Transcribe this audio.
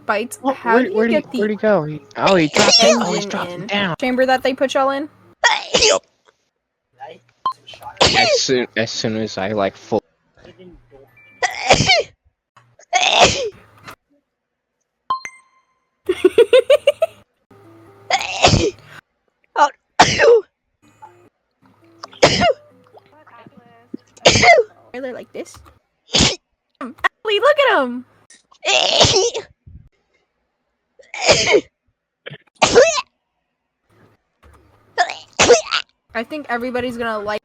Bites. Oh, How do you get where'd the he go? He dropped it. Oh, he's engine dropping in? down. Chamber that they put y'all in? As soon as I like full. They're like this. Ashley, look at him. I think everybody's gonna like